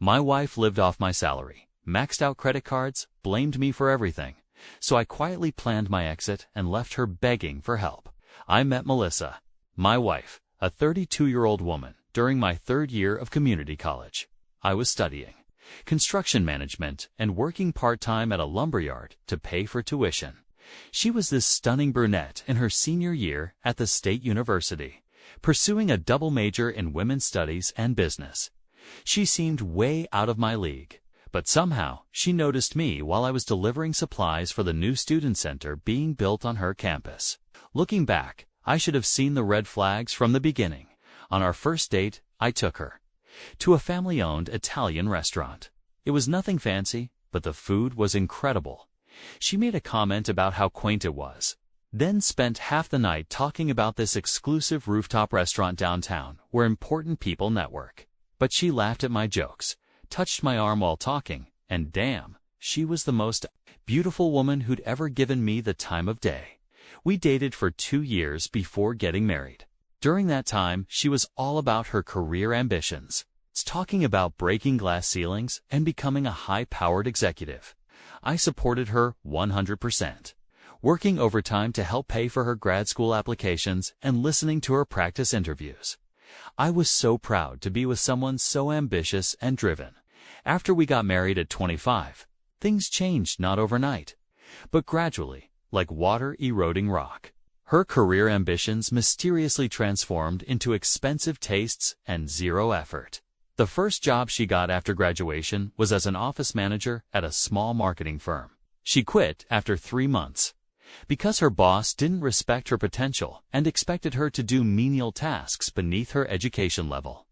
My wife lived off my salary, maxed out credit cards, blamed me for everything. So I quietly planned my exit and left her begging for help. I met Melissa, my wife, a 32-year-old woman, during my third year of community college. I was studying construction management and working part-time at a lumberyard to pay for tuition. She was this stunning brunette in her senior year at the State University, pursuing a double major in women's studies and business. She seemed way out of my league, but somehow she noticed me while I was delivering supplies for the new student center being built on her campus. Looking back, I should have seen the red flags from the beginning. On our first date, I took her to a family-owned Italian restaurant. It was nothing fancy, but the food was incredible. She made a comment about how quaint it was, then spent half the night talking about this exclusive rooftop restaurant downtown where important people network. But she laughed at my jokes, touched my arm while talking, and damn, she was the most beautiful woman who'd ever given me the time of day. We dated for 2 years before getting married. During that time, she was all about her career ambitions, talking about breaking glass ceilings and becoming a high-powered executive. I supported her 100%, working overtime to help pay for her grad school applications and listening to her practice interviews. I was so proud to be with someone so ambitious and driven. After we got married at 25, things changed not overnight, but gradually, like water eroding rock. Her career ambitions mysteriously transformed into expensive tastes and zero effort. The first job she got after graduation was as an office manager at a small marketing firm. She quit after 3 months because her boss didn't respect her potential and expected her to do menial tasks beneath her education level.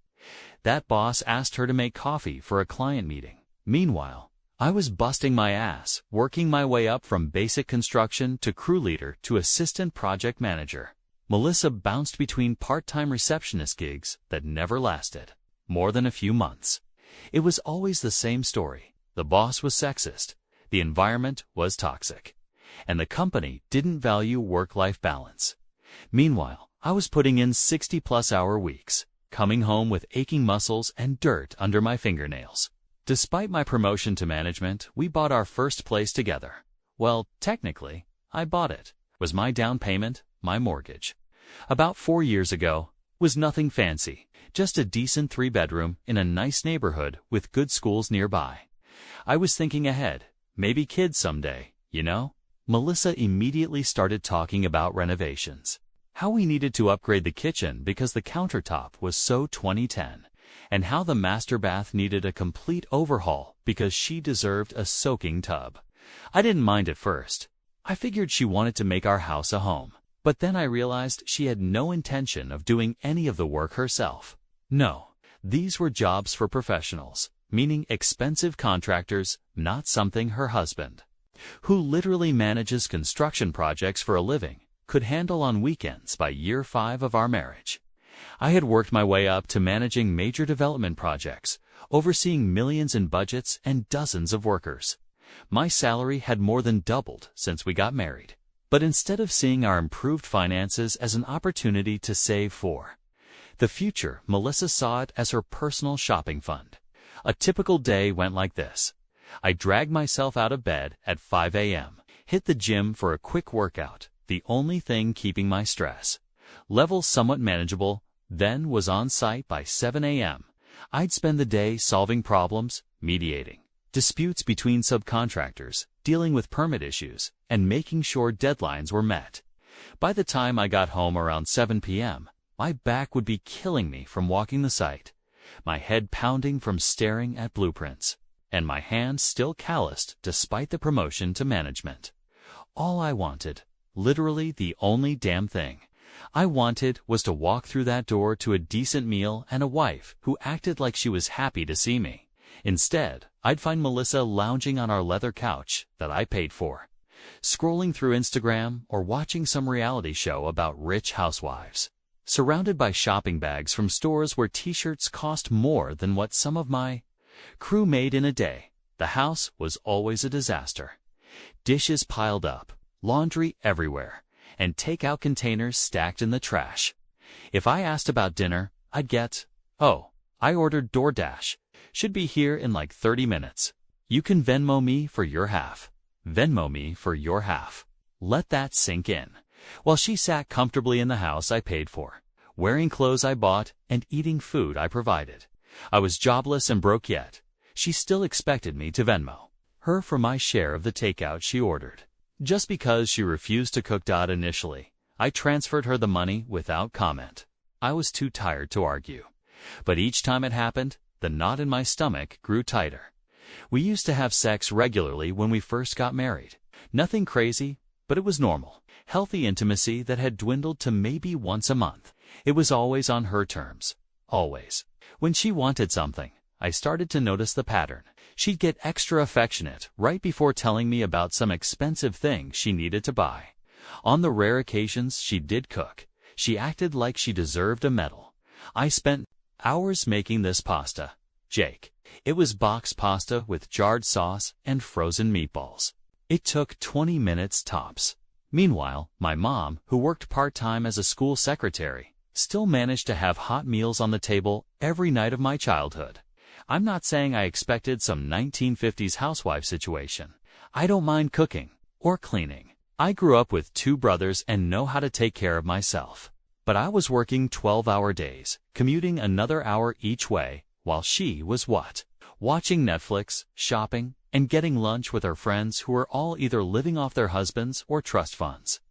That boss asked her to make coffee for a client meeting. Meanwhile, I was busting my ass, working my way up from basic construction to crew leader to assistant project manager. Melissa bounced between part-time receptionist gigs that never lasted more than a few months. It was always the same story. The boss was sexist, the environment was toxic, and the company didn't value work-life balance. Meanwhile, I was putting in 60-plus-hour weeks, coming home with aching muscles and dirt under my fingernails. Despite my promotion to management, we bought our first place together. Well, technically, I bought it. It was my down payment, my mortgage. About 4 years ago, was nothing fancy, just a decent 3-bedroom in a nice neighborhood with good schools nearby. I was thinking ahead, maybe kids someday, you know? Melissa immediately started talking about renovations, how we needed to upgrade the kitchen because the countertop was so 2010. And how the master bath needed a complete overhaul because she deserved a soaking tub. I didn't mind at first. I figured she wanted to make our house a home. But then I realized she had no intention of doing any of the work herself. No, these were jobs for professionals, meaning expensive contractors, not something her husband, who literally manages construction projects for a living, could handle on weekends by year 5 of our marriage. I had worked my way up to managing major development projects, overseeing millions in budgets and dozens of workers. My salary had more than doubled since we got married. But instead of seeing our improved finances as an opportunity to save for the future, Melissa saw it as her personal shopping fund. A typical day went like this. I dragged myself out of bed at 5 a.m., hit the gym for a quick workout, the only thing keeping my stress level somewhat manageable, then was on site by 7 a.m. I'd spend the day solving problems, mediating disputes between subcontractors, dealing with permit issues, and making sure deadlines were met. By the time I got home around 7 p.m., my back would be killing me from walking the site, my head pounding from staring at blueprints, and my hands still calloused despite the promotion to management. All I wanted, literally the only damn thing I wanted, was to walk through that door to a decent meal and a wife who acted like she was happy to see me. Instead, I'd find Melissa lounging on our leather couch that I paid for, scrolling through Instagram or watching some reality show about rich housewives, surrounded by shopping bags from stores where t-shirts cost more than what some of my crew made in a day. The house was always a disaster. Dishes piled up, laundry everywhere, and takeout containers stacked in the trash. If I asked about dinner, I'd get, "Oh, I ordered DoorDash." Should be here in like 30 minutes. You can Venmo me for your half. Venmo me for your half. Let that sink in. While she sat comfortably in the house I paid for, wearing clothes I bought and eating food I provided. I was jobless and broke yet. She still expected me to Venmo her for my share of the takeout she ordered. Just because she refused to cook. Initially, I transferred her the money without comment. I was too tired to argue. But each time it happened, the knot in my stomach grew tighter. We used to have sex regularly when we first got married. Nothing crazy, but it was normal. Healthy intimacy that had dwindled to maybe once a month. It was always on her terms. Always. When she wanted something, I started to notice the pattern. She'd get extra affectionate right before telling me about some expensive thing she needed to buy. On the rare occasions she did cook, she acted like she deserved a medal. I spent hours making this pasta. Jake. It was box pasta with jarred sauce and frozen meatballs. It took 20 minutes tops. Meanwhile, my mom, who worked part-time as a school secretary, still managed to have hot meals on the table every night of my childhood. I'm not saying I expected some 1950s housewife situation. I don't mind cooking or cleaning. I grew up with 2 brothers and know how to take care of myself. But I was working 12-hour days, commuting another hour each way, while she was what? Watching Netflix, shopping, and getting lunch with her friends who were all either living off their husbands or trust funds.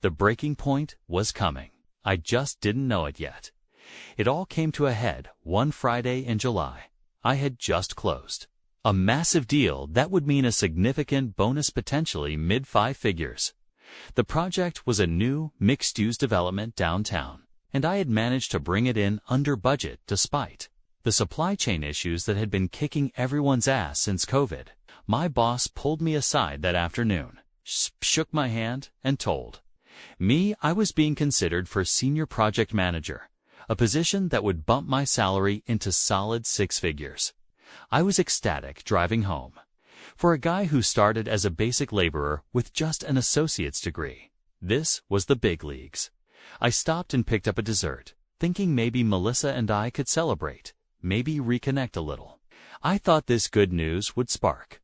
The breaking point was coming. I just didn't know it yet. It all came to a head one Friday in July. I had just closed a massive deal that would mean a significant bonus, potentially mid-5 figures. The project was a new, mixed-use development downtown, and I had managed to bring it in under budget despite the supply chain issues that had been kicking everyone's ass since COVID. My boss pulled me aside that afternoon, shook my hand, and told me I was being considered for senior project manager, a position that would bump my salary into solid 6 figures. I was ecstatic driving home. For a guy who started as a basic laborer with just an associate's degree, this was the big leagues. I stopped and picked up a dessert, thinking maybe Melissa and I could celebrate, maybe reconnect a little. I thought this good news would spark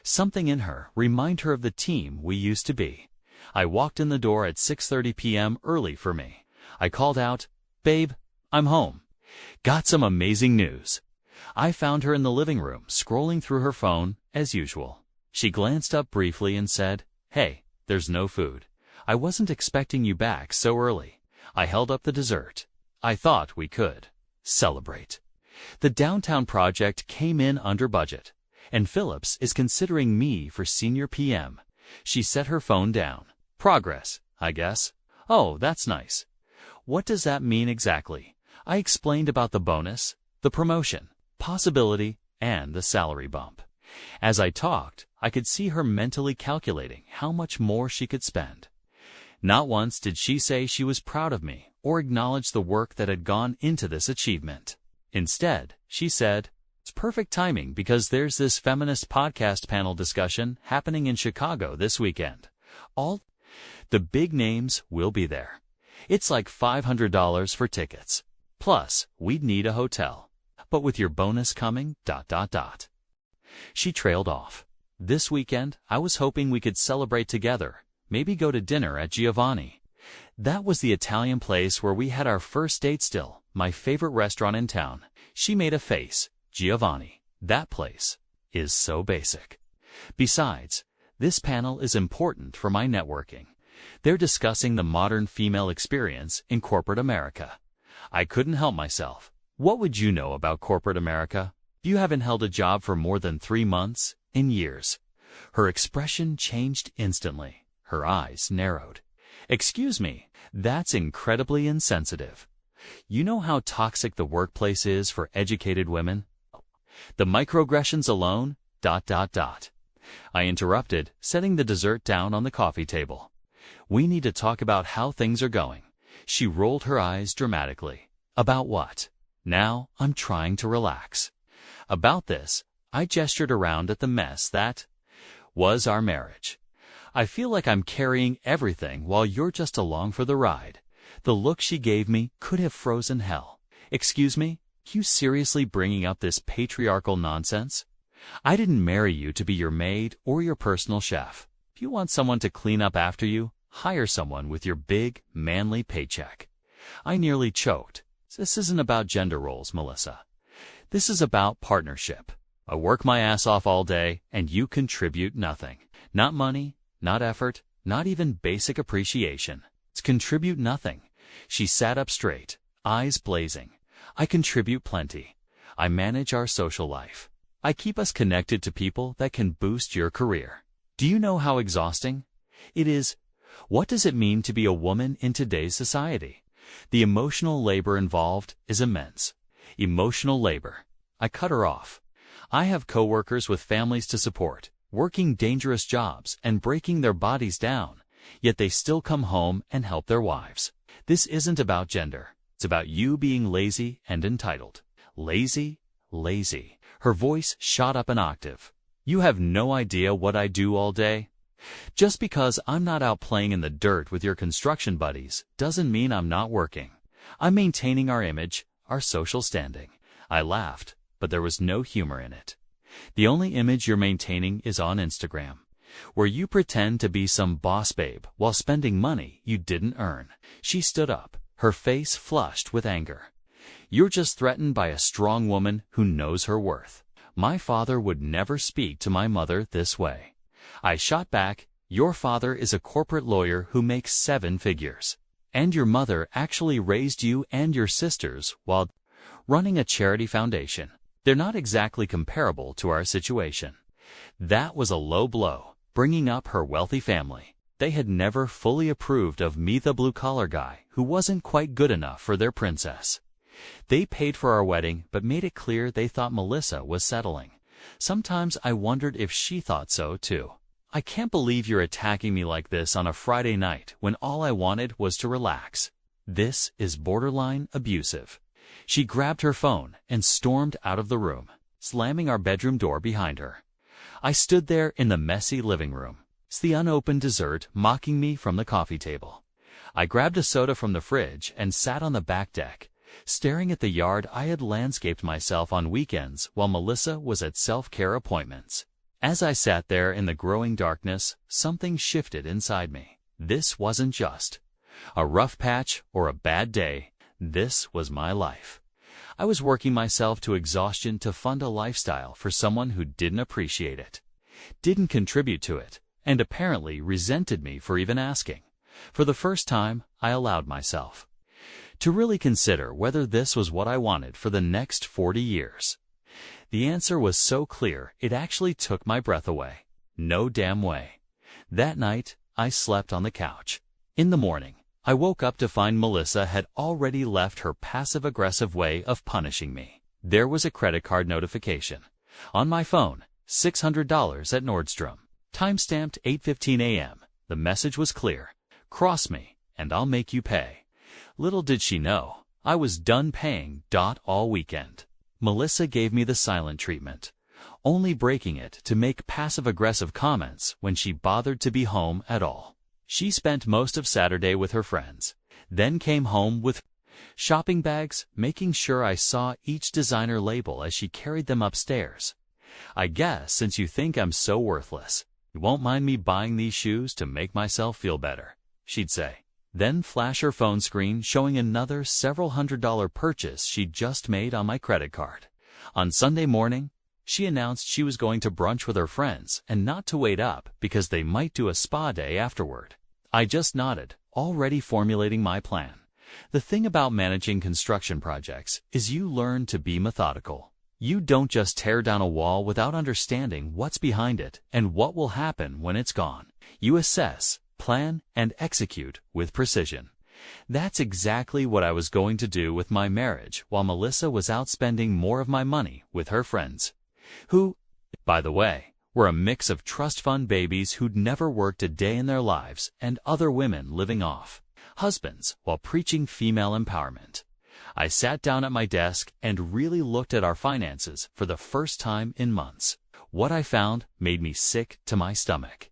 something in her, remind her of the team we used to be. I walked in the door at 6:30 p.m. early for me. I called out, "Babe, I'm home." Got some amazing news. I found her in the living room, scrolling through her phone, as usual. She glanced up briefly and said, "Hey, there's no food. I wasn't expecting you back so early." I held up the dessert. I thought we could celebrate. The downtown project came in under budget, and Phillips is considering me for senior PM. She set her phone down. Progress, I guess. Oh, that's nice. What does that mean exactly? I explained about the bonus, the promotion, possibility, and the salary bump. As I talked, I could see her mentally calculating how much more she could spend. Not once did she say she was proud of me or acknowledge the work that had gone into this achievement. Instead, she said, "It's perfect timing because there's this feminist podcast panel discussion happening in Chicago this weekend. All the big names will be there. It's like $500 for tickets. Plus, we'd need a hotel. But with your bonus coming, ... She trailed off. This weekend, I was hoping we could celebrate together, maybe go to dinner at Giovanni. That was the Italian place where we had our first date still, my favorite restaurant in town. She made a face. Giovanni. That place is so basic. Besides, this panel is important for my networking. They're discussing the modern female experience in corporate America. I couldn't help myself. What would you know about corporate America? You haven't held a job for more than 3 months, in years. Her expression changed instantly. Her eyes narrowed. Excuse me, that's incredibly insensitive. You know how toxic the workplace is for educated women? The microaggressions alone, ... I interrupted, setting the dessert down on the coffee table. We need to talk about how things are going. She rolled her eyes dramatically. About what? Now I'm trying to relax. About this, I gestured around at the mess that was our marriage. I feel like I'm carrying everything while you're just along for the ride. The look she gave me could have frozen hell. Excuse me? You seriously bringing up this patriarchal nonsense? I didn't marry you to be your maid or your personal chef. If you want someone to clean up after you, hire someone with your big, manly paycheck. I nearly choked. This isn't about gender roles, Melissa. This is about partnership. I work my ass off all day, and you contribute nothing. Not money, not effort, not even basic appreciation. It's contribute nothing. She sat up straight, eyes blazing. I contribute plenty. I manage our social life. I keep us connected to people that can boost your career. Do you know how exhausting it is? What does it mean to be a woman in today's society? The emotional labor involved is immense. Emotional labor. I cut her off. I have coworkers with families to support, working dangerous jobs and breaking their bodies down, yet they still come home and help their wives. This isn't about gender. It's about you being lazy and entitled. Lazy, lazy. Her voice shot up an octave. You have no idea what I do all day? Just because I'm not out playing in the dirt with your construction buddies doesn't mean I'm not working. I'm maintaining our image, our social standing. I laughed, but there was no humor in it. The only image you're maintaining is on Instagram, where you pretend to be some boss babe while spending money you didn't earn. She stood up, her face flushed with anger. You're just threatened by a strong woman who knows her worth. My father would never speak to my mother this way. I shot back, your father is a corporate lawyer who makes 7 figures. And your mother actually raised you and your sisters while running a charity foundation. They're not exactly comparable to our situation. That was a low blow, bringing up her wealthy family. They had never fully approved of me, the blue-collar guy who wasn't quite good enough for their princess. They paid for our wedding, but made it clear they thought Melissa was settling. Sometimes I wondered if she thought so, too. I can't believe you're attacking me like this on a Friday night when all I wanted was to relax. This is borderline abusive. She grabbed her phone and stormed out of the room, slamming our bedroom door behind her. I stood there in the messy living room, the unopened dessert mocking me from the coffee table. I grabbed a soda from the fridge and sat on the back deck, staring at the yard I had landscaped myself on weekends while Melissa was at self-care appointments. As I sat there in the growing darkness, something shifted inside me. This wasn't just a rough patch or a bad day. This was my life. I was working myself to exhaustion to fund a lifestyle for someone who didn't appreciate it, didn't contribute to it, and apparently resented me for even asking. For the first time, I allowed myself to really consider whether this was what I wanted for the next 40 years. The answer was so clear, it actually took my breath away. No damn way. That night, I slept on the couch. In the morning, I woke up to find Melissa had already left her passive-aggressive way of punishing me. There was a credit card notification. On my phone, $600 at Nordstrom. Timestamped 8:15 a.m. The message was clear. Cross me, and I'll make you pay. Little did she know, I was done paying all weekend. Melissa gave me the silent treatment, only breaking it to make passive-aggressive comments when she bothered to be home at all. She spent most of Saturday with her friends, then came home with shopping bags, making sure I saw each designer label as she carried them upstairs. I guess since you think I'm so worthless, you won't mind me buying these shoes to make myself feel better, she'd say. Then flash her phone screen showing another several $100 purchase she'd just made on my credit card. On Sunday morning, she announced she was going to brunch with her friends and not to wait up because they might do a spa day afterward. I just nodded, already formulating my plan. The thing about managing construction projects is you learn to be methodical. You don't just tear down a wall without understanding what's behind it and what will happen when it's gone. You assess, plan, and execute with precision. That's exactly what I was going to do with my marriage while Melissa was out spending more of my money with her friends, who, by the way, were a mix of trust fund babies who'd never worked a day in their lives and other women living off husbands while preaching female empowerment. I sat down at my desk and really looked at our finances for the first time in months. What I found made me sick to my stomach.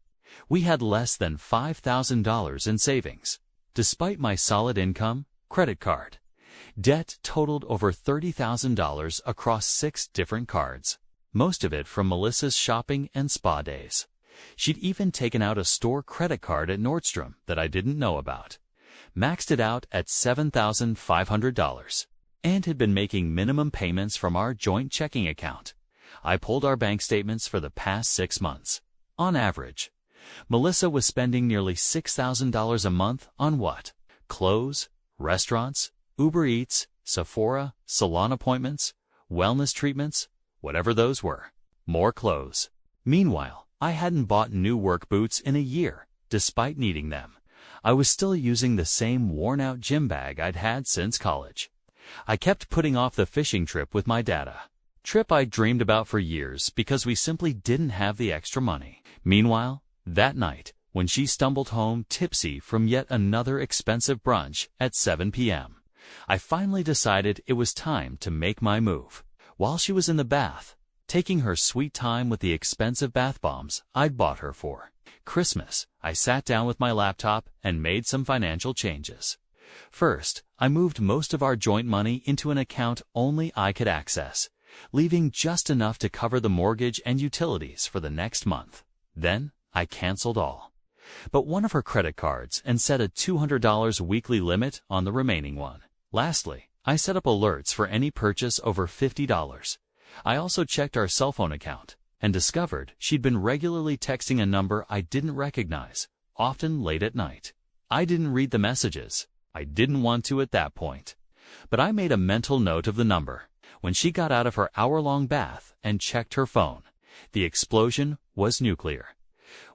We had less than $5,000 in savings, despite my solid income, credit card Debt totaled over $30,000 across 6 different cards, most of it from Melissa's shopping and spa days. She'd even taken out a store credit card at Nordstrom that I didn't know about, maxed it out at $7,500, and had been making minimum payments from our joint checking account. I pulled our bank statements for the past 6 months. On average, Melissa was spending nearly $6,000 a month on what? Clothes, restaurants, Uber Eats, Sephora, salon appointments, wellness treatments, whatever those were. More clothes. Meanwhile, I hadn't bought new work boots in a year, despite needing them. I was still using the same worn-out gym bag I'd had since college. I kept putting off the fishing trip with my dada. Trip I'd dreamed about for years because we simply didn't have the extra money. Meanwhile, that night, when she stumbled home tipsy from yet another expensive brunch at 7 p.m., I finally decided it was time to make my move. While she was in the bath, taking her sweet time with the expensive bath bombs I'd bought her for Christmas, I sat down with my laptop and made some financial changes. First, I moved most of our joint money into an account only I could access, leaving just enough to cover the mortgage and utilities for the next month. Then, I canceled all but one of her credit cards and set a $200 weekly limit on the remaining one. Lastly, I set up alerts for any purchase over $50. I also checked our cell phone account and discovered she'd been regularly texting a number I didn't recognize, often late at night. I didn't read the messages. I didn't want to at that point. But I made a mental note of the number. When she got out of her hour-long bath and checked her phone, the explosion was nuclear.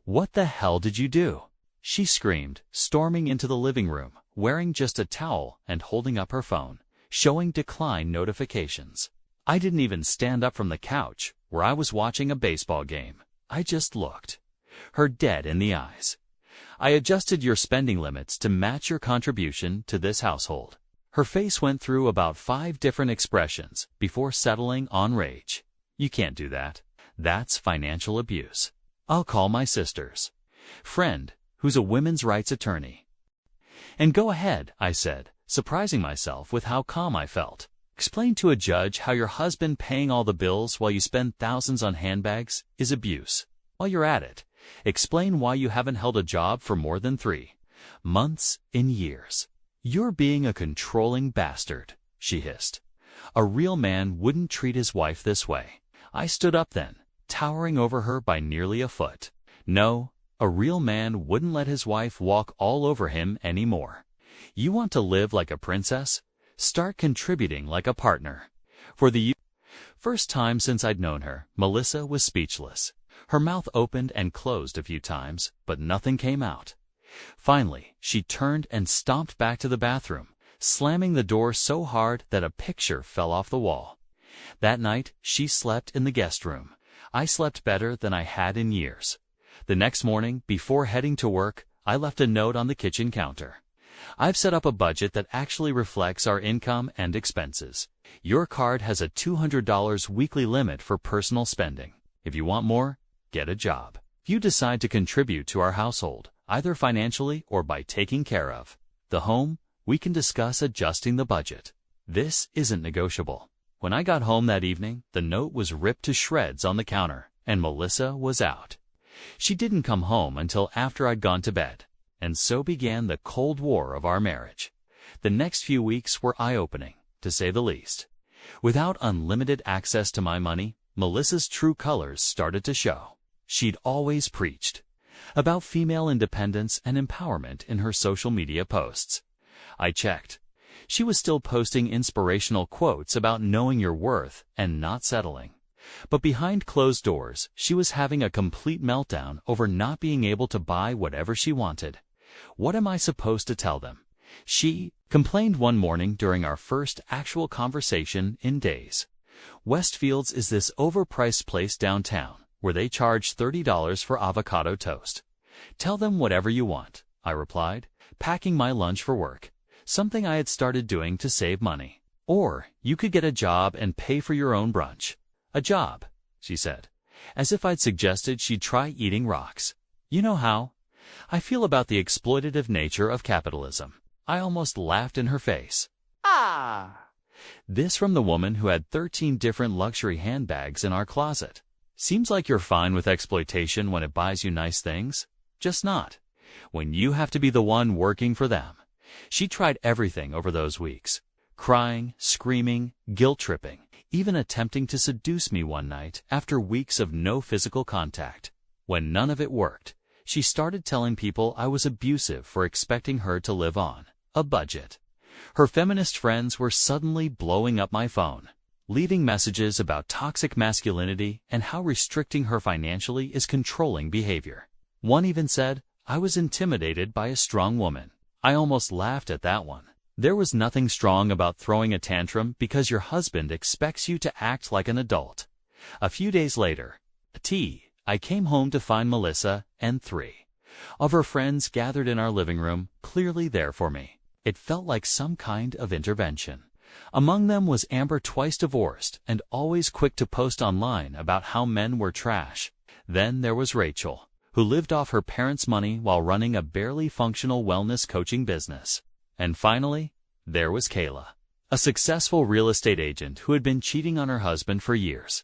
"What the hell did you do?" she screamed, storming into the living room, wearing just a towel and holding up her phone, showing decline notifications. I didn't even stand up from the couch where I was watching a baseball game. I just looked her dead in the eyes. "I adjusted your spending limits to match your contribution to this household." Her face went through about 5 different expressions before settling on rage. "You can't do that. That's financial abuse. I'll call my sister's friend, who's a women's rights attorney." "And go ahead," I said, surprising myself with how calm I felt. "Explain to a judge how your husband paying all the bills while you spend thousands on handbags is abuse. While you're at it, explain why you haven't held a job for more than 3 months in years. You're being a controlling bastard," she hissed. "A real man wouldn't treat his wife this way." I stood up then, towering over her by nearly a foot. "No, a real man wouldn't let his wife walk all over him anymore. You want to live like a princess? Start contributing like a partner." For the first time since I'd known her, Melissa was speechless. Her mouth opened and closed a few times, but nothing came out. Finally, she turned and stomped back to the bathroom, slamming the door so hard that a picture fell off the wall. That night, she slept in the guest room. I slept better than I had in years. The next morning, before heading to work, I left a note on the kitchen counter. "I've set up a budget that actually reflects our income and expenses. Your card has a $200 weekly limit for personal spending. If you want more, get a job. If you decide to contribute to our household, either financially or by taking care of the home, we can discuss adjusting the budget. This isn't negotiable." When I got home that evening, the note was ripped to shreds on the counter, and Melissa was out. She didn't come home until after I'd gone to bed, and so began the Cold War of our marriage. The next few weeks were eye-opening, to say the least. Without unlimited access to my money, Melissa's true colors started to show. She'd always preached about female independence and empowerment in her social media posts. I checked. She was still posting inspirational quotes about knowing your worth and not settling. But behind closed doors, she was having a complete meltdown over not being able to buy whatever she wanted. "What am I supposed to tell them?" she complained one morning during our first actual conversation in days. "Westfield's is this overpriced place downtown where they charge $30 for avocado toast. Tell them whatever you want," I replied, packing my lunch for work, something I had started doing to save money. "Or you could get a job and pay for your own brunch." "A job," she said, as if I'd suggested she'd try eating rocks. "You know how I feel about the exploitative nature of capitalism." I almost laughed in her face. This from the woman who had 13 different luxury handbags in our closet. Seems like you're fine with exploitation when it buys you nice things. Just not when you have to be the one working for them. She tried everything over those weeks. Crying, screaming, guilt-tripping, even attempting to seduce me one night after weeks of no physical contact. When none of it worked, she started telling people I was abusive for expecting her to live on a budget. Her feminist friends were suddenly blowing up my phone, leaving messages about toxic masculinity and how restricting her financially is controlling behavior. One even said I was intimidated by a strong woman. I almost laughed at that one. There was nothing strong about throwing a tantrum because your husband expects you to act like an adult. A few days later, I came home to find Melissa and 3 of her friends gathered in our living room, clearly there for me. It felt like some kind of intervention. Among them was Amber, twice divorced and always quick to post online about how men were trash. Then there was Rachel, who lived off her parents' money while running a barely functional wellness coaching business. And finally, there was Kayla, a successful real estate agent who had been cheating on her husband for years.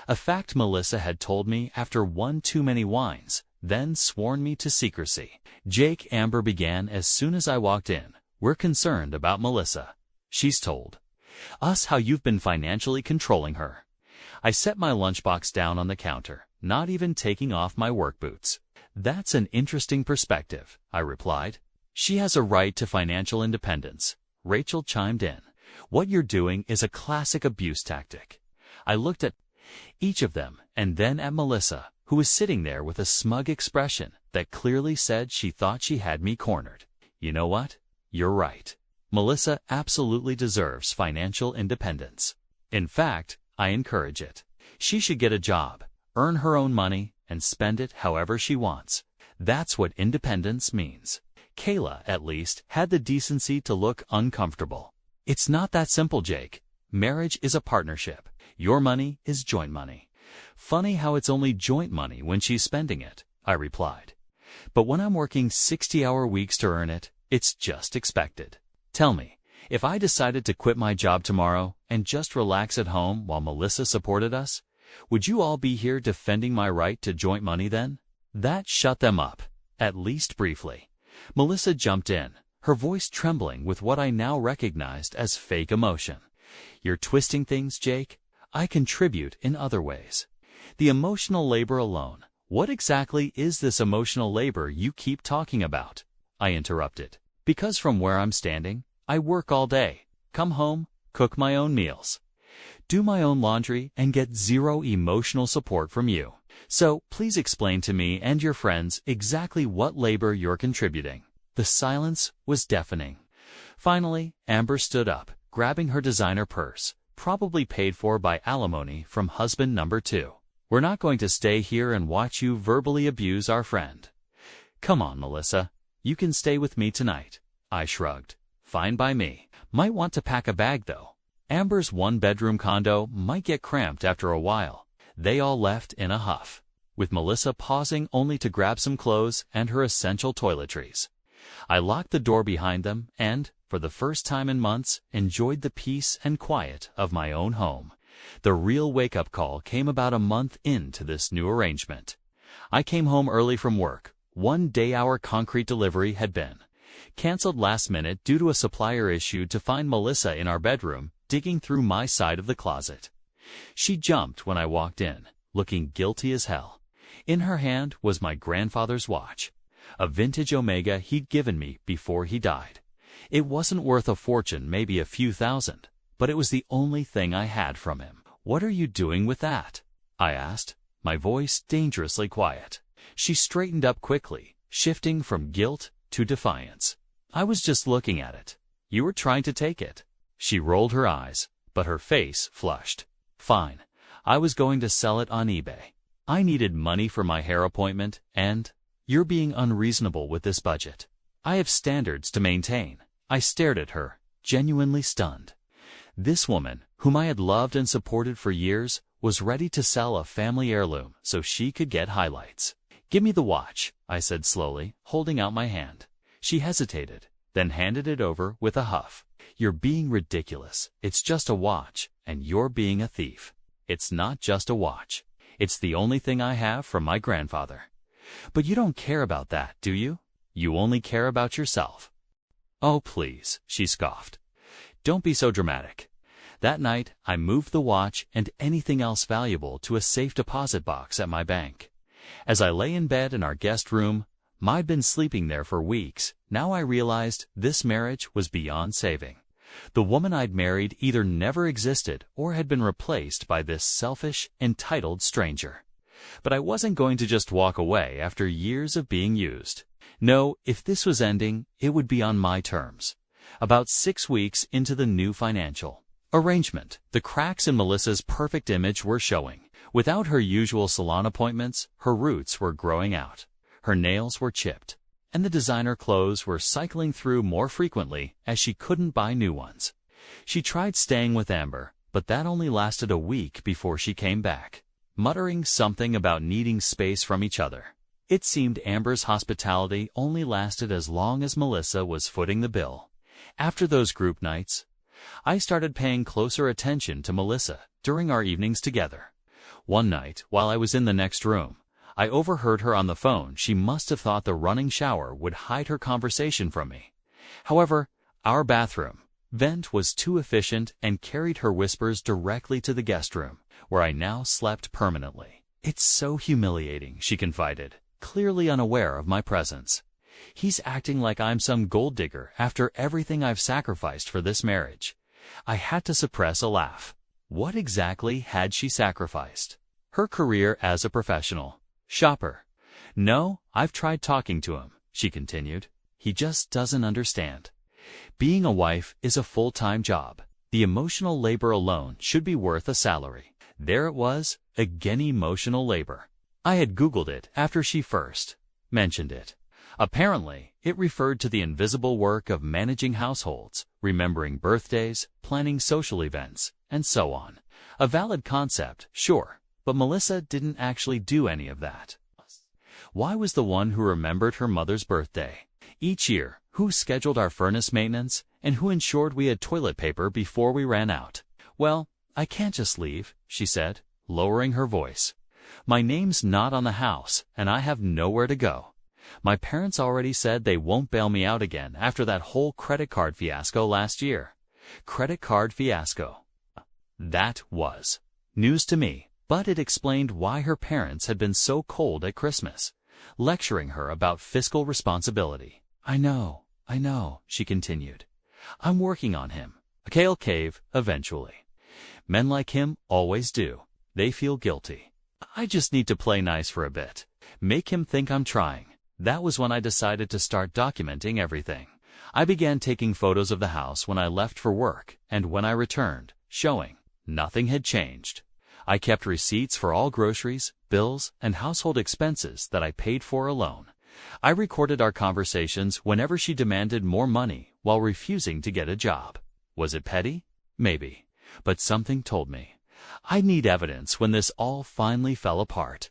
A fact Melissa had told me after one too many wines, then sworn me to secrecy. Jake, Amber began as soon as I walked in. We're concerned about Melissa. She's told us how you've been financially controlling her. I set my lunchbox down on the counter, not even taking off my work boots. That's an interesting perspective, I replied. She has a right to financial independence. Rachel chimed in. What you're doing is a classic abuse tactic. I looked at each of them and then at Melissa, who was sitting there with a smug expression that clearly said she thought she had me cornered. You know what? You're right. Melissa absolutely deserves financial independence. In fact, I encourage it. She should get a job, earn her own money, and spend it however she wants. That's what independence means. Kayla, at least, had the decency to look uncomfortable. It's not that simple, Jake. Marriage is a partnership. Your money is joint money. Funny how it's only joint money when she's spending it, I replied. But when I'm working 60-hour weeks to earn it, it's just expected. Tell me, if I decided to quit my job tomorrow and just relax at home while Melissa supported us, would you all be here defending my right to joint money then? That shut them up, at least briefly. Melissa jumped in, her voice trembling with what I now recognized as fake emotion. You're twisting things, Jake. I contribute in other ways. The emotional labor alone. What exactly is this emotional labor you keep talking about? I interrupted. Because from where I'm standing, I work all day, come home, cook my own meals, do my own laundry, and get zero emotional support from you. So please explain to me and your friends exactly what labor you're contributing. The silence was deafening. Finally, Amber stood up, grabbing her designer purse, probably paid for by alimony from husband number 2. We're not going to stay here and watch you verbally abuse our friend. Come on, Melissa. You can stay with me tonight. I shrugged. Fine by me. Might want to pack a bag, though. Amber's 1-bedroom condo might get cramped after a while. They all left in a huff, with Melissa pausing only to grab some clothes and her essential toiletries. I locked the door behind them and, for the first time in months, enjoyed the peace and quiet of my own home. The real wake-up call came about a month into this new arrangement. I came home early from work. 1-day-hour concrete delivery had been canceled last minute due to a supplier issue to find Melissa in our bedroom, digging through my side of the closet. She jumped when I walked in, looking guilty as hell. In her hand was my grandfather's watch, a vintage Omega he'd given me before he died. It wasn't worth a fortune, maybe a few thousand, but it was the only thing I had from him. What are you doing with that? I asked, my voice dangerously quiet. She straightened up quickly, shifting from guilt to defiance. I was just looking at it. You were trying to take it. She rolled her eyes, but her face flushed. Fine. I was going to sell it on eBay. I needed money for my hair appointment, and you're being unreasonable with this budget. I have standards to maintain. I stared at her, genuinely stunned. This woman, whom I had loved and supported for years, was ready to sell a family heirloom so she could get highlights. Give me the watch, I said slowly, holding out my hand. She hesitated, then handed it over with a huff. "You're being ridiculous. It's just a watch, and you're being a thief." "It's not just a watch. It's the only thing I have from my grandfather." "But you don't care about that, do you? You only care about yourself." "Oh, please," she scoffed. "Don't be so dramatic." That night, I moved the watch and anything else valuable to a safe deposit box at my bank. As I lay in bed in our guest room, I'd been sleeping there for weeks. Now I realized this marriage was beyond saving. The woman I'd married either never existed or had been replaced by this selfish, entitled stranger. But I wasn't going to just walk away after years of being used. No, if this was ending, it would be on my terms. About 6 weeks into the new financial arrangement, the cracks in Melissa's perfect image were showing. Without her usual salon appointments, her roots were growing out. Her nails were chipped, and the designer clothes were cycling through more frequently as she couldn't buy new ones. She tried staying with Amber, but that only lasted a week before she came back, muttering something about needing space from each other. It seemed Amber's hospitality only lasted as long as Melissa was footing the bill. After those group nights, I started paying closer attention to Melissa during our evenings together. One night, while I was in the next room, I overheard her on the phone. She must have thought the running shower would hide her conversation from me. However, our bathroom vent was too efficient and carried her whispers directly to the guest room, where I now slept permanently. "It's so humiliating," she confided, clearly unaware of my presence. "He's acting like I'm some gold digger after everything I've sacrificed for this marriage." I had to suppress a laugh. What exactly had she sacrificed? Her career as a professional shopper. "No, I've tried talking to him," she continued. "He just doesn't understand. Being a wife is a full-time job. The emotional labor alone should be worth a salary." There it was, again, emotional labor. I had Googled it after she first mentioned it. Apparently, it referred to the invisible work of managing households, remembering birthdays, planning social events, and so on. A valid concept, sure, but Melissa didn't actually do any of that. Why was the one who remembered her mother's birthday each year, who scheduled our furnace maintenance, and who ensured we had toilet paper before we ran out? "Well, I can't just leave," she said, lowering her voice. "My name's not on the house, and I have nowhere to go. My parents already said they won't bail me out again after that whole credit card fiasco last year." Credit card fiasco. That was news to me, but it explained why her parents had been so cold at Christmas, lecturing her about fiscal responsibility. I know, she continued. "I'm working on him. He'll cave eventually. Men like him always do. They feel guilty. I just need to play nice for a bit, make him think I'm trying." That was when I decided to start documenting everything. I began taking photos of the house when I left for work and when I returned, showing nothing had changed. I kept receipts for all groceries, bills, and household expenses that I paid for alone. I recorded our conversations whenever she demanded more money while refusing to get a job. Was it petty? Maybe. But something told me I'd need evidence when this all finally fell apart.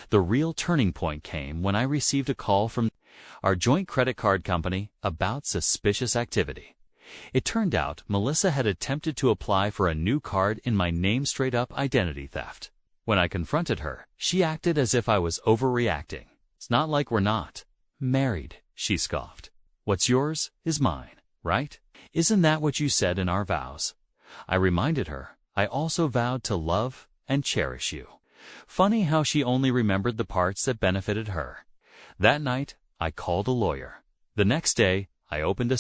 The real turning point came when I received a call from our joint credit card company about suspicious activity. It turned out Melissa had attempted to apply for a new card in my name, straight-up identity theft. When I confronted her, she acted as if I was overreacting. "It's not like we're not married," she scoffed. "What's yours is mine, right? Isn't that what you said in our vows?" I reminded her I also vowed to love and cherish you. Funny how she only remembered the parts that benefited her. That night, I called a lawyer. The next day, I opened a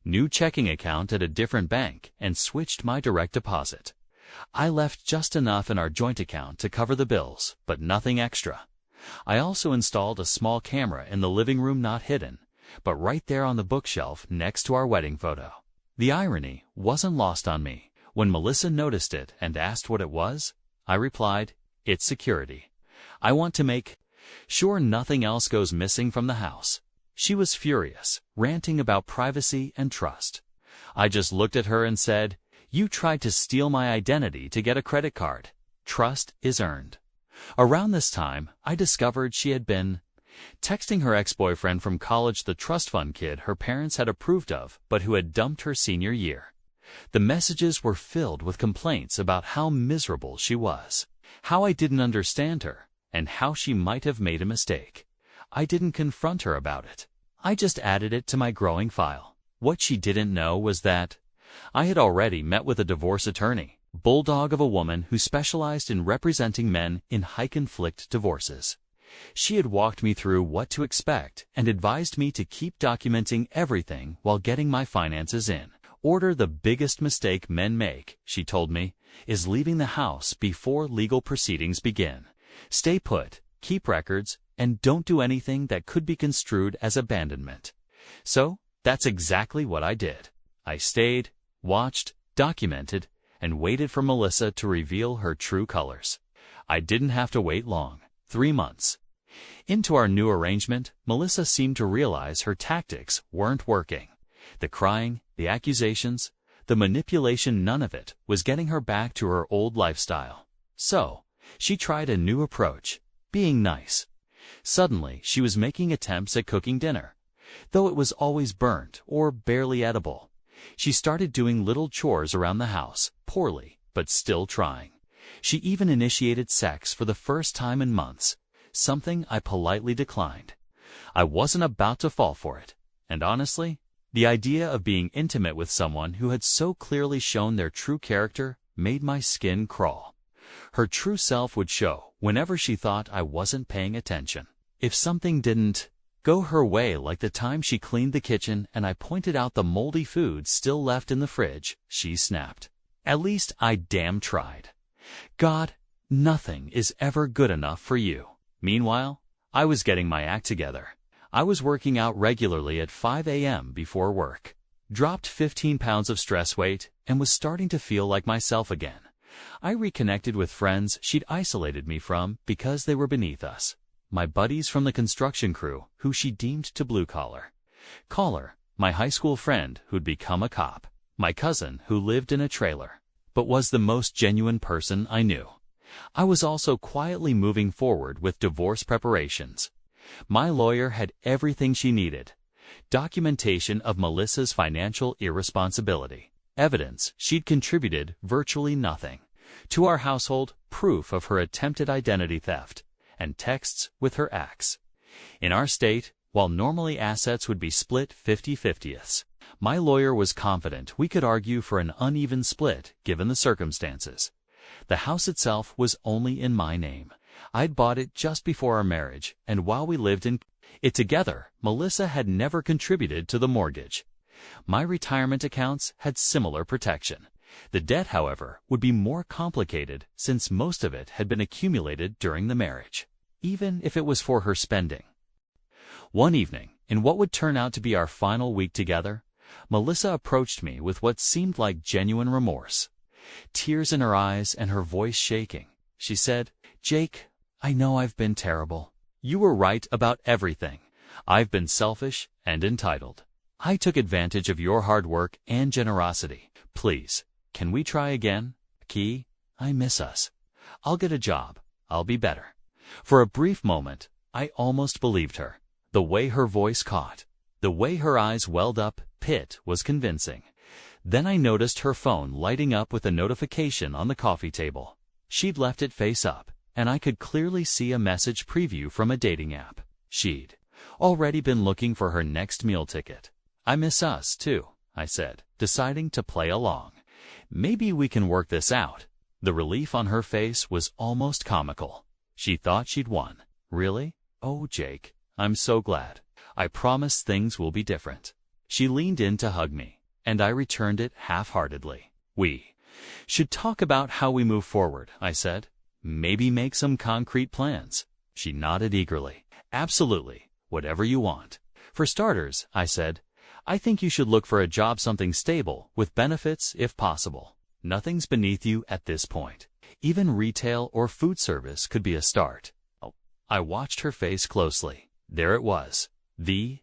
new checking account at a different bank and switched my direct deposit. I left just enough in our joint account to cover the bills, but nothing extra. I also installed a small camera in the living room, not hidden, but right there on the bookshelf next to our wedding photo. The irony wasn't lost on me. When Melissa noticed it and asked what it was, I replied, "It's security. I want to make sure nothing else goes missing from the house." She was furious, ranting about privacy and trust. I just looked at her and said, "You tried to steal my identity to get a credit card. Trust is earned." Around this time, I discovered she had been Texting her ex-boyfriend from college, the trust fund kid her parents had approved of, but who had dumped her senior year. The messages were filled with complaints about how miserable she was, how I didn't understand her, and how she might have made a mistake. I didn't confront her about it. I just added it to my growing file. What she didn't know was that I had already met with a divorce attorney, bulldog of a woman who specialized in representing men in high-conflict divorces. She had walked me through what to expect and advised me to keep documenting everything while getting my finances in order. The biggest mistake men make, she told me, is leaving the house before legal proceedings begin. Stay put, keep records, and don't do anything that could be construed as abandonment. So, that's exactly what I did. I stayed, watched, documented, and waited for Melissa to reveal her true colors. I didn't have to wait long. 3 months. Into our new arrangement, Melissa seemed to realize her tactics weren't working. The crying, the accusations, the manipulation, none of it was getting her back to her old lifestyle. So, she tried a new approach, being nice. Suddenly, she was making attempts at cooking dinner, though it was always burnt or barely edible. She started doing little chores around the house, poorly, but still trying. She even initiated sex for the first time in months, something I politely declined. I wasn't about to fall for it, and honestly, the idea of being intimate with someone who had so clearly shown their true character made my skin crawl. Her true self would show whenever she thought I wasn't paying attention. If something didn't go her way, like the time she cleaned the kitchen and I pointed out the moldy food still left in the fridge, she snapped. At least I damn tried. God, nothing is ever good enough for you. Meanwhile, I was getting my act together. I was working out regularly at 5 a.m. before work, dropped 15 pounds of stress weight, and was starting to feel like myself again. I reconnected with friends she'd isolated me from because they were beneath us. My buddies from the construction crew, who she deemed to blue-collar. Caller, my high school friend who'd become a cop. My cousin who lived in a trailer, but was the most genuine person I knew. I was also quietly moving forward with divorce preparations. My lawyer had everything she needed. Documentation of Melissa's financial irresponsibility. Evidence she'd contributed virtually nothing to our household, proof of her attempted identity theft, and texts with her ex. In our state, while normally assets would be split 50-50ths, my lawyer was confident we could argue for an uneven split given the circumstances. The house itself was only in my name. I'd bought it just before our marriage, and while we lived in it together, Melissa had never contributed to the mortgage. My retirement accounts had similar protection. The debt, however, would be more complicated since most of it had been accumulated during the marriage, even if it was for her spending. One evening, in what would turn out to be our final week together, Melissa approached me with what seemed like genuine remorse. Tears in her eyes and her voice shaking, she said, "Jake, I know I've been terrible. You were right about everything. I've been selfish and entitled. I took advantage of your hard work and generosity. Please, can we try again? Key, I miss us. I'll get a job. I'll be better." For a brief moment, I almost believed her. The way her voice caught, the way her eyes welled up, Pitt was convincing. Then I noticed her phone lighting up with a notification on the coffee table. She'd left it face up, and I could clearly see a message preview from a dating app. She'd already been looking for her next meal ticket. "I miss us, too," I said, deciding to play along. "Maybe we can work this out." The relief on her face was almost comical. She thought she'd won. "Really? Oh, Jake, I'm so glad. I promise things will be different." She leaned in to hug me, and I returned it half-heartedly. "We should talk about how we move forward," I said. "Maybe make some concrete plans." She nodded eagerly. "Absolutely, whatever you want." "For starters," I said, "I think you should look for a job, something stable, with benefits if possible. Nothing's beneath you at this point. Even retail or food service could be a start." I watched her face closely. There it was, the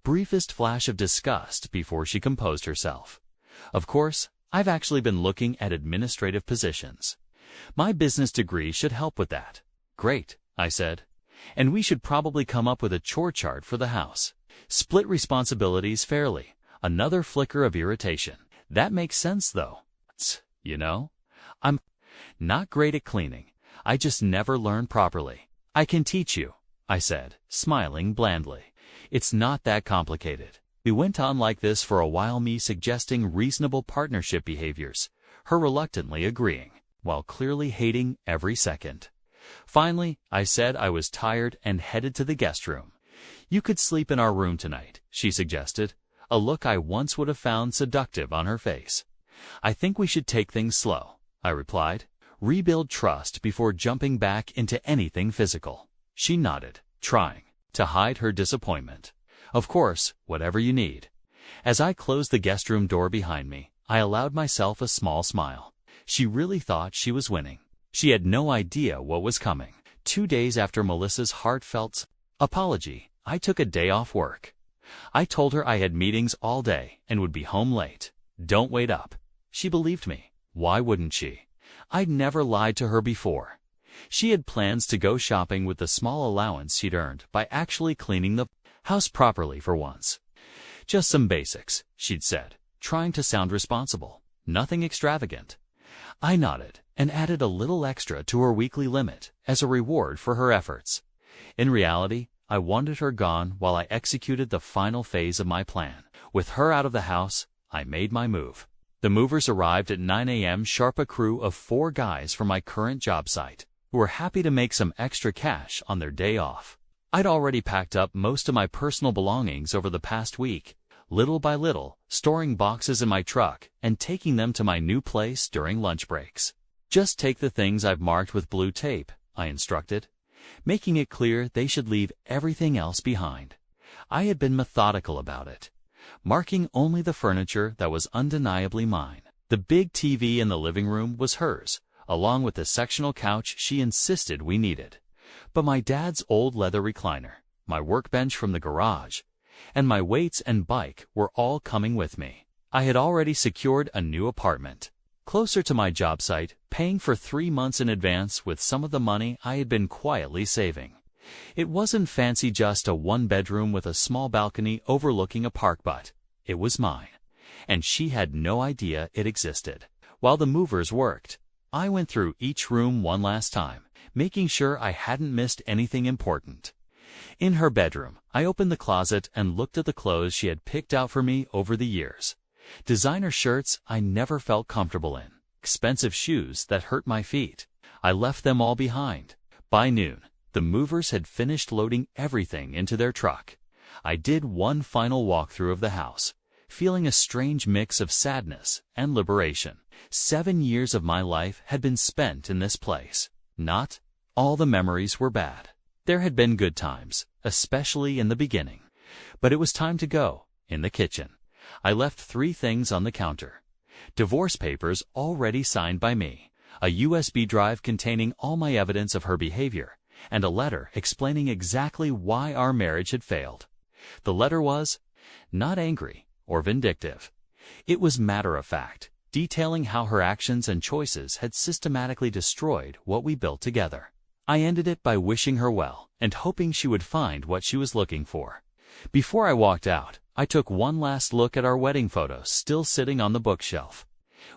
briefest flash of disgust before she composed herself. "Of course, I've actually been looking at administrative positions. My business degree should help with that." "Great," I said. And we should probably come up with a chore chart for the house. Split responsibilities fairly. Another flicker of irritation. That makes sense, though. You know? I'm not great at cleaning. I just never learn properly. I can teach you, I said, smiling blandly. It's not that complicated. We went on like this for a while, me suggesting reasonable partnership behaviors, her reluctantly agreeing, while clearly hating every second. Finally, I said I was tired and headed to the guest room. You could sleep in our room tonight, she suggested, a look I once would have found seductive on her face. I think we should take things slow, I replied. Rebuild trust before jumping back into anything physical. She nodded, trying to hide her disappointment. Of course, whatever you need. As I closed the guest room door behind me, I allowed myself a small smile. She really thought she was winning. She had no idea what was coming. 2 days after Melissa's heartfelt apology, I took a day off work. I told her I had meetings all day and would be home late. Don't wait up. She believed me. Why wouldn't she? I'd never lied to her before. She had plans to go shopping with the small allowance she'd earned by actually cleaning the house properly for once. Just some basics, she'd said, trying to sound responsible. Nothing extravagant. I nodded and added a little extra to her weekly limit as a reward for her efforts. In reality, I wanted her gone while I executed the final phase of my plan. With her out of the house, I made my move. The movers arrived at 9 a.m. sharp, a crew of 4 guys from my current job site, who were happy to make some extra cash on their day off. I'd already packed up most of my personal belongings over the past week, little by little, storing boxes in my truck and taking them to my new place during lunch breaks. Just take the things I've marked with blue tape, I instructed, making it clear they should leave everything else behind. I had been methodical about it, marking only the furniture that was undeniably mine. The big TV in the living room was hers, along with the sectional couch she insisted we needed. But my dad's old leather recliner, my workbench from the garage, and my weights and bike were all coming with me. I had already secured a new apartment, closer to my job site, paying for 3 months in advance with some of the money I had been quietly saving. It wasn't fancy, just a 1-bedroom with a small balcony overlooking a park, but it was mine, and she had no idea it existed. While the movers worked, I went through each room one last time, making sure I hadn't missed anything important. In her bedroom, I opened the closet and looked at the clothes she had picked out for me over the years. Designer shirts I never felt comfortable in, expensive shoes that hurt my feet. I left them all behind. By noon, the movers had finished loading everything into their truck. I did one final walkthrough of the house, feeling a strange mix of sadness and liberation. 7 years of my life had been spent in this place. Not all the memories were bad. There had been good times, especially in the beginning. But it was time to go. In the kitchen, I left 3 things on the counter. Divorce papers already signed by me, a USB drive containing all my evidence of her behavior, and a letter explaining exactly why our marriage had failed. The letter was not angry or vindictive. It was matter-of-fact, detailing how her actions and choices had systematically destroyed what we built together. I ended it by wishing her well and hoping she would find what she was looking for. Before I walked out, I took one last look at our wedding photos still sitting on the bookshelf.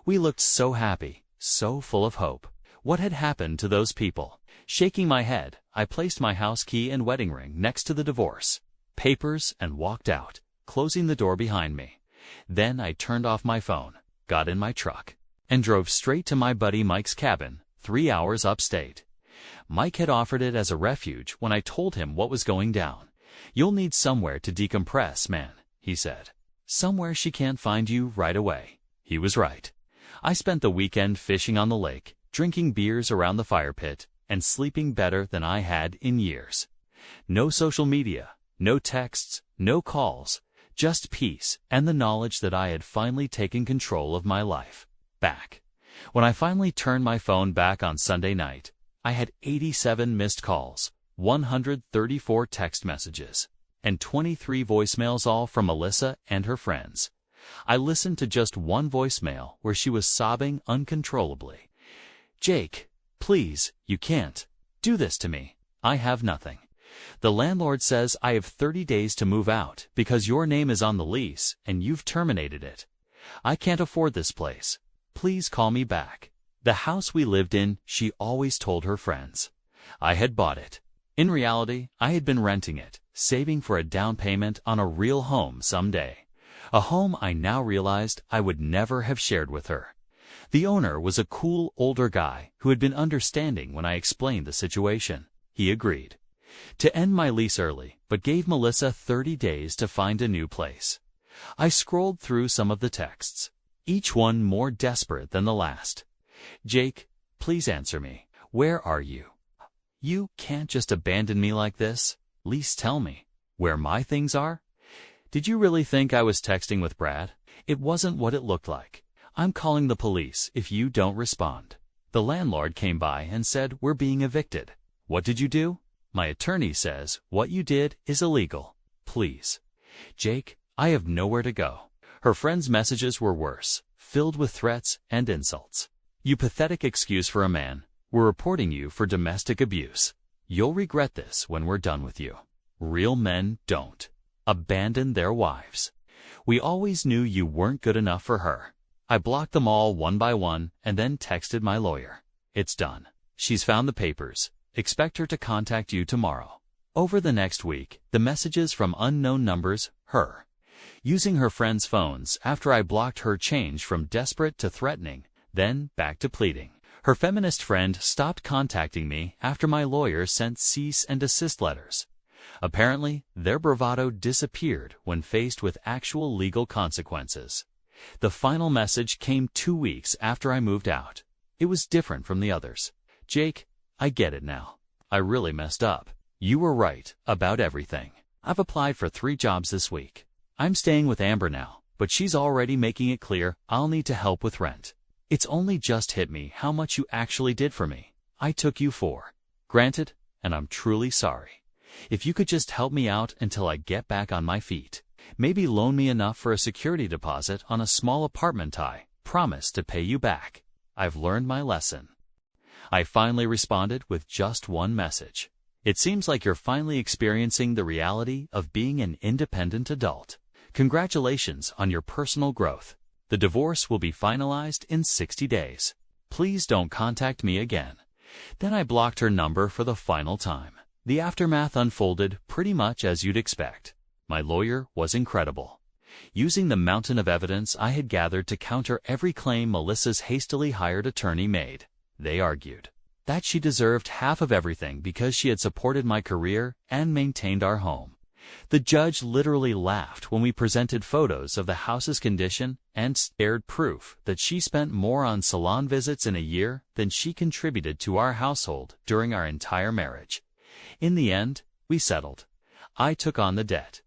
We looked so happy, so full of hope. What had happened to those people? Shaking my head, I placed my house key and wedding ring next to the divorce papers and walked out, closing the door behind me. Then I turned off my phone, got in my truck, and drove straight to my buddy Mike's cabin, 3 hours upstate. Mike had offered it as a refuge when I told him what was going down. "You'll need somewhere to decompress, man," he said. "Somewhere she can't find you right away." He was right. I spent the weekend fishing on the lake, drinking beers around the fire pit, and sleeping better than I had in years. No social media, no texts, no calls, just peace and the knowledge that I had finally taken control of my life back. When I finally turned my phone back on Sunday night, I had 87 missed calls, 134 text messages, and 23 voicemails, all from Melissa and her friends. I listened to just one voicemail where she was sobbing uncontrollably. "Jake, please, you can't do this to me. I have nothing. The landlord says I have 30 days to move out because your name is on the lease and you've terminated it. I can't afford this place. Please call me back. The house we lived in, she always told her friends. I had bought it. In reality, I had been renting it, saving for a down payment on a real home someday. A home I now realized I would never have shared with her. The owner was a cool, older guy who had been understanding when I explained the situation. He agreed to end my lease early, but gave Melissa 30 days to find a new place. I scrolled through some of the texts, each one more desperate than the last. Jake, please answer me. Where are you? You can't just abandon me like this. Please tell me where my things are. Did you really think I was texting with Brad? It wasn't what it looked like. I'm calling the police if you don't respond. The landlord came by and said we're being evicted. What did you do? My attorney says what you did is illegal. Please. Jake, I have nowhere to go. Her friend's messages were worse, filled with threats and insults. You pathetic excuse for a man. We're reporting you for domestic abuse. You'll regret this when we're done with you. Real men don't abandon their wives. We always knew you weren't good enough for her. I blocked them all one by one and then texted my lawyer. It's done. She's found the papers. Expect her to contact you tomorrow. Over the next week, the messages from unknown numbers, her. Using her friends' phones after I blocked her changed from desperate to threatening, then back to pleading. Her feminist friend stopped contacting me after my lawyer sent cease and desist letters. Apparently, their bravado disappeared when faced with actual legal consequences. The final message came 2 weeks after I moved out. It was different from the others. Jake, I get it now. I really messed up. You were right about everything. I've applied for 3 jobs this week. I'm staying with Amber now, but she's already making it clear I'll need to help with rent. It's only just hit me how much you actually did for me. I took you for granted, and I'm truly sorry. If you could just help me out until I get back on my feet. Maybe loan me enough for a security deposit on a small apartment I promise to pay you back. I've learned my lesson. I finally responded with just one message. It seems like you're finally experiencing the reality of being an independent adult. Congratulations on your personal growth. The divorce will be finalized in 60 days. Please don't contact me again. Then I blocked her number for the final time. The aftermath unfolded pretty much as you'd expect. My lawyer was incredible. Using the mountain of evidence I had gathered to counter every claim Melissa's hastily hired attorney made, they argued that she deserved half of everything because she had supported my career and maintained our home. The judge literally laughed when we presented photos of the house's condition and stared proof that she spent more on salon visits in a year than she contributed to our household during our entire marriage. In the end, we settled. I took on the debt.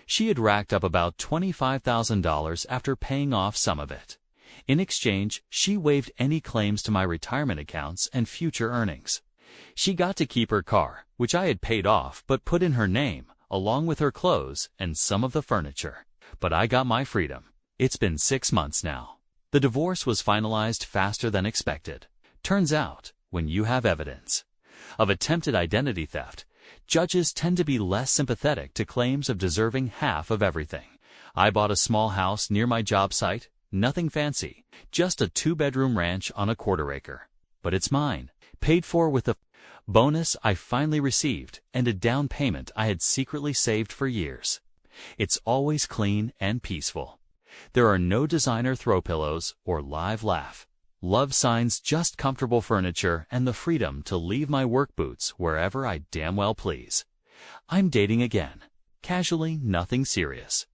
She had racked up about $25,000 after paying off some of it. In exchange, she waived any claims to my retirement accounts and future earnings. She got to keep her car, which I had paid off but put in her name, along with her clothes and some of the furniture. But I got my freedom. It's been 6 months now. The divorce was finalized faster than expected. Turns out, when you have evidence of attempted identity theft, judges tend to be less sympathetic to claims of deserving half of everything. I bought a small house near my job site, nothing fancy, just a 2-bedroom ranch on a 1/4 acre. But it's mine, paid for with a bonus I finally received and a down payment I had secretly saved for years. It's always clean and peaceful. There are no designer throw pillows or live laugh. Love signs, just comfortable furniture and the freedom to leave my work boots wherever I damn well please. I'm dating again. Casually, nothing serious.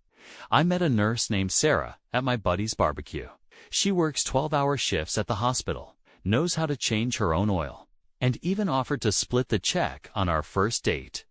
I met a nurse named Sarah at my buddy's barbecue. She works 12-hour shifts at the hospital, knows how to change her own oil, and even offered to split the check on our first date.